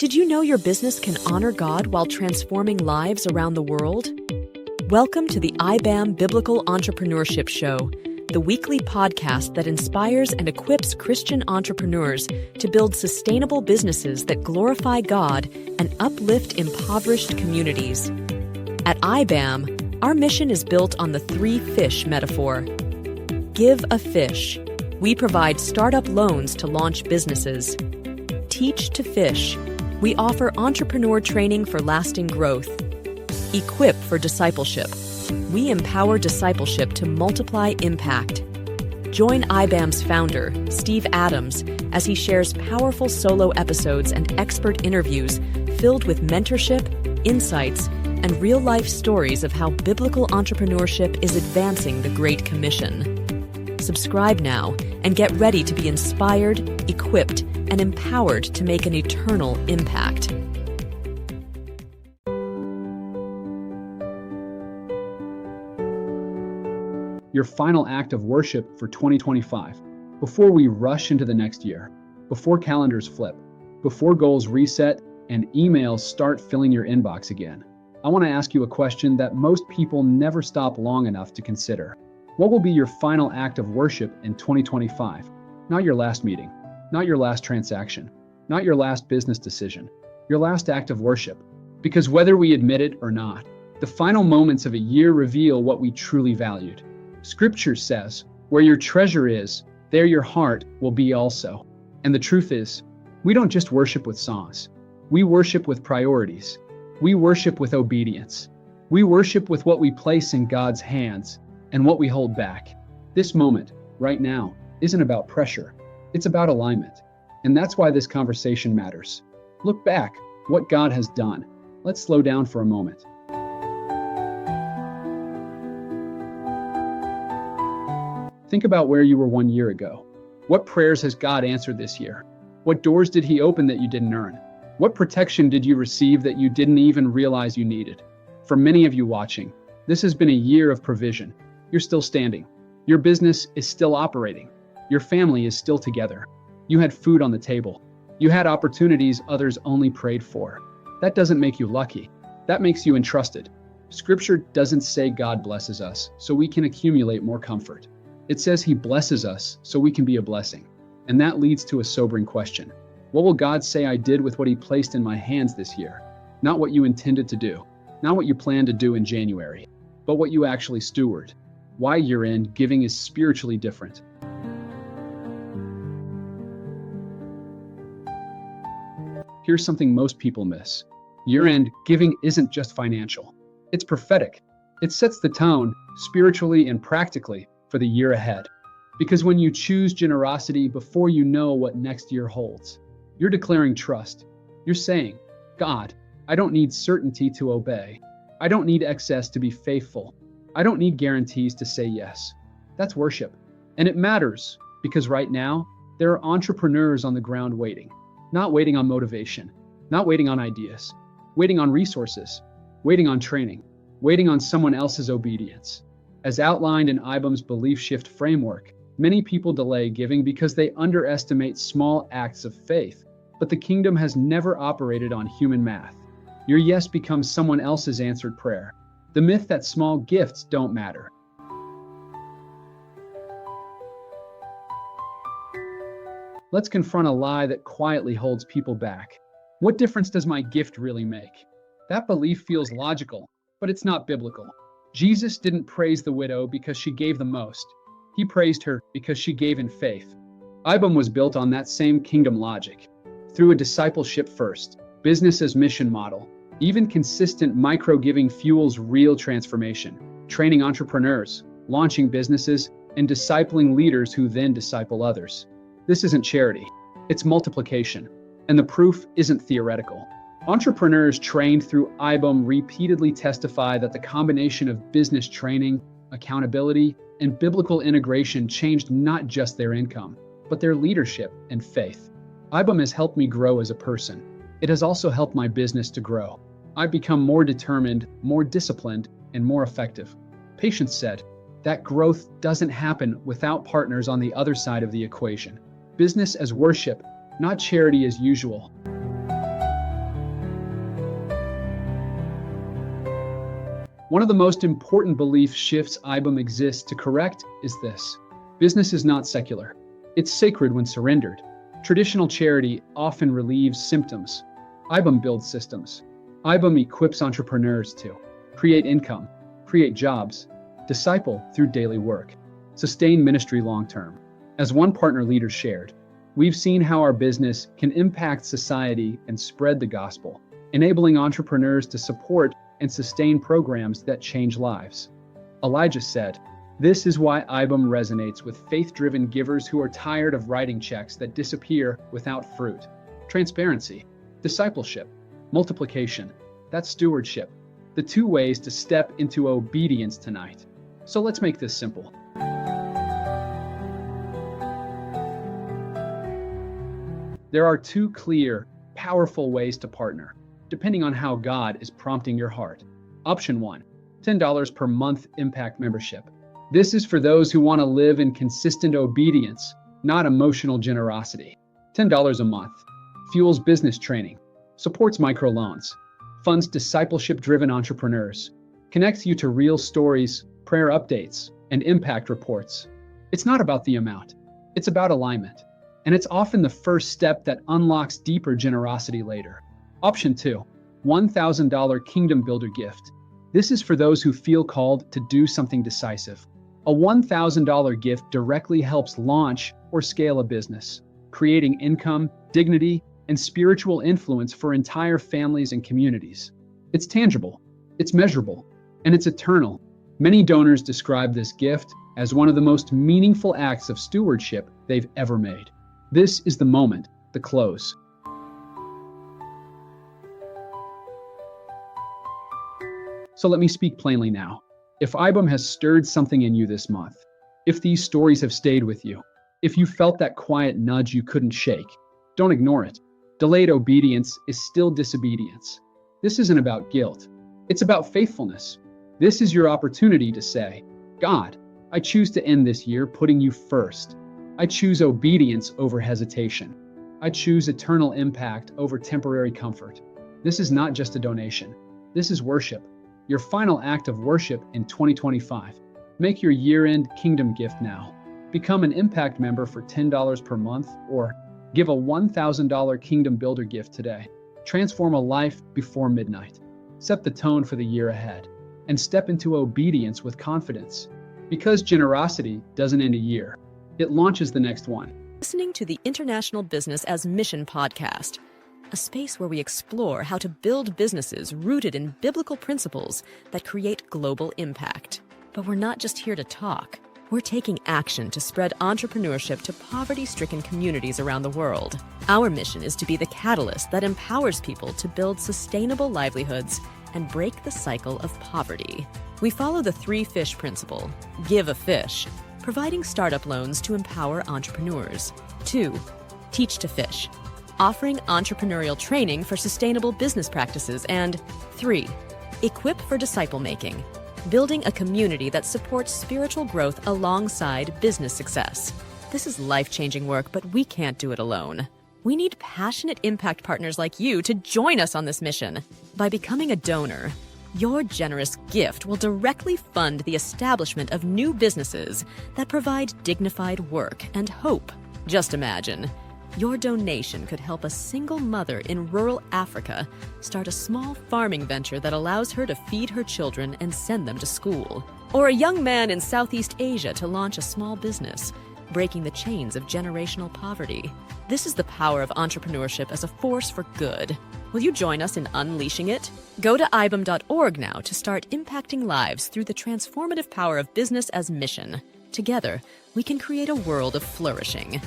Did you know your business can honor God while transforming lives around the world? Welcome to the iBAM Biblical Entrepreneurship Show, the weekly podcast that inspires and equips Christian entrepreneurs to build sustainable businesses that glorify God and uplift impoverished communities. At iBAM, our mission is built on the three fish metaphor. Give a fish. We provide startup loans to launch businesses. Teach to fish. We offer entrepreneur training for lasting growth. Equip for discipleship. We empower discipleship to multiply impact. Join iBAM's founder, Steve Adams, as he shares powerful solo episodes and expert interviews filled with mentorship, insights, and real-life stories of how biblical entrepreneurship is advancing the Great Commission. Subscribe now and get ready to be inspired, equipped, and empowered to make an eternal impact. Your final act of worship for 2025, before we rush into the next year, before calendars flip, before goals reset and emails start filling your inbox again. I want to ask you a question that most people never stop long enough to consider. What will be your final act of worship in 2025? Not your last meeting, not your last transaction, not your last business decision, your last act of worship. Because whether we admit it or not, the final moments of a year reveal what we truly valued. Scripture says, where your treasure is, there your heart will be also. And the truth is, we don't just worship with songs. We worship with priorities. We worship with obedience. We worship with what we place in God's hands and what we hold back. This moment, right now, isn't about pressure. It's about alignment. And that's why this conversation matters. Look back, what God has done. Let's slow down for a moment. Think about where you were 1 year ago. What prayers has God answered this year? What doors did He open that you didn't earn? What protection did you receive that you didn't even realize you needed? For many of you watching, this has been a year of provision. You're still standing. Your business is still operating. Your family is still together. You had food on the table. You had opportunities others only prayed for. That doesn't make you lucky. That makes you entrusted. Scripture doesn't say God blesses us so we can accumulate more comfort. It says He blesses us so we can be a blessing. And that leads to a sobering question. What will God say I did with what He placed in my hands this year? Not what you intended to do, not what you planned to do in January, but what you actually steward. Why year-end giving is spiritually different. Here's something most people miss. Year-end giving isn't just financial. It's prophetic. It sets the tone, spiritually and practically, for the year ahead. Because when you choose generosity before you know what next year holds, you're declaring trust. You're saying, God, I don't need certainty to obey. I don't need excess to be faithful. I don't need guarantees to say yes. That's worship. And it matters because right now, there are entrepreneurs on the ground waiting. Not waiting on motivation, not waiting on ideas, waiting on resources, waiting on training, waiting on someone else's obedience. As outlined in iBAM's Belief Shift framework, many people delay giving because they underestimate small acts of faith. But the kingdom has never operated on human math. Your yes becomes someone else's answered prayer. The myth that small gifts don't matter. Let's confront a lie that quietly holds people back. What difference does my gift really make? That belief feels logical, but it's not biblical. Jesus didn't praise the widow because she gave the most. He praised her because she gave in faith. iBAM was built on that same kingdom logic. Through a discipleship first, business as mission model, even consistent micro-giving fuels real transformation, training entrepreneurs, launching businesses, and discipling leaders who then disciple others. This isn't charity, it's multiplication, and the proof isn't theoretical. Entrepreneurs trained through iBAM repeatedly testify that the combination of business training, accountability, and biblical integration changed not just their income, but their leadership and faith. iBAM has helped me grow as a person. It has also helped my business to grow. I've become more determined, more disciplined, and more effective. Patience said, that growth doesn't happen without partners on the other side of the equation. Business as worship, not charity as usual. One of the most important belief shifts iBAM exists to correct is this: business is not secular. It's sacred when surrendered. Traditional charity often relieves symptoms. iBAM builds systems. iBAM equips entrepreneurs to create income, create jobs, disciple through daily work, sustain ministry long-term. As one partner leader shared, we've seen how our business can impact society and spread the gospel, enabling entrepreneurs to support and sustain programs that change lives. Elijah said, "This is why iBAM resonates with faith-driven givers who are tired of writing checks that disappear without fruit." Transparency, discipleship, multiplication, that's stewardship. The two ways to step into obedience tonight. So let's make this simple. There are two clear, powerful ways to partner, depending on how God is prompting your heart. Option 1, $10 per month impact membership. This is for those who want to live in consistent obedience, not emotional generosity. $10 a month fuels business training, supports microloans, funds discipleship-driven entrepreneurs, connects you to real stories, prayer updates, and impact reports. It's not about the amount, it's about alignment. And it's often the first step that unlocks deeper generosity later. Option 2, $1,000 Kingdom Builder gift. This is for those who feel called to do something decisive. A $1,000 gift directly helps launch or scale a business, creating income, dignity, and spiritual influence for entire families and communities. It's tangible, it's measurable, and it's eternal. Many donors describe this gift as one of the most meaningful acts of stewardship they've ever made. This is the moment, the close. So let me speak plainly now. If iBAM has stirred something in you this month, if these stories have stayed with you, if you felt that quiet nudge you couldn't shake, don't ignore it. Delayed obedience is still disobedience. This isn't about guilt. It's about faithfulness. This is your opportunity to say, "God, I choose to end this year putting you first. I choose obedience over hesitation. I choose eternal impact over temporary comfort." This is not just a donation. This is worship. Your final act of worship in 2025. Make your year-end kingdom gift now. Become an impact member for $10 per month or give a $1,000 Kingdom Builder gift today. Transform a life before midnight. Set the tone for the year ahead and step into obedience with confidence. Because generosity doesn't end a year. It launches the next one. Listening to the International Business as Mission podcast, a space where we explore how to build businesses rooted in biblical principles that create global impact. But we're not just here to talk. We're taking action to spread entrepreneurship to poverty-stricken communities around the world. Our mission is to be the catalyst that empowers people to build sustainable livelihoods and break the cycle of poverty. We follow the 3-fish principle: give a fish, providing startup loans to empower entrepreneurs. 2, teach to fish, offering entrepreneurial training for sustainable business practices. And 3, equip for disciple making, building a community that supports spiritual growth alongside business success. This is life-changing work, but we can't do it alone. We need passionate impact partners like you to join us on this mission. By becoming a donor, your generous gift will directly fund the establishment of new businesses that provide dignified work and hope. Just imagine, your donation could help a single mother in rural Africa start a small farming venture that allows her to feed her children and send them to school. Or a young man in Southeast Asia to launch a small business, breaking the chains of generational poverty. This is the power of entrepreneurship as a force for good. Will you join us in unleashing it? Go to ibam.org now to start impacting lives through the transformative power of business as mission. Together, we can create a world of flourishing.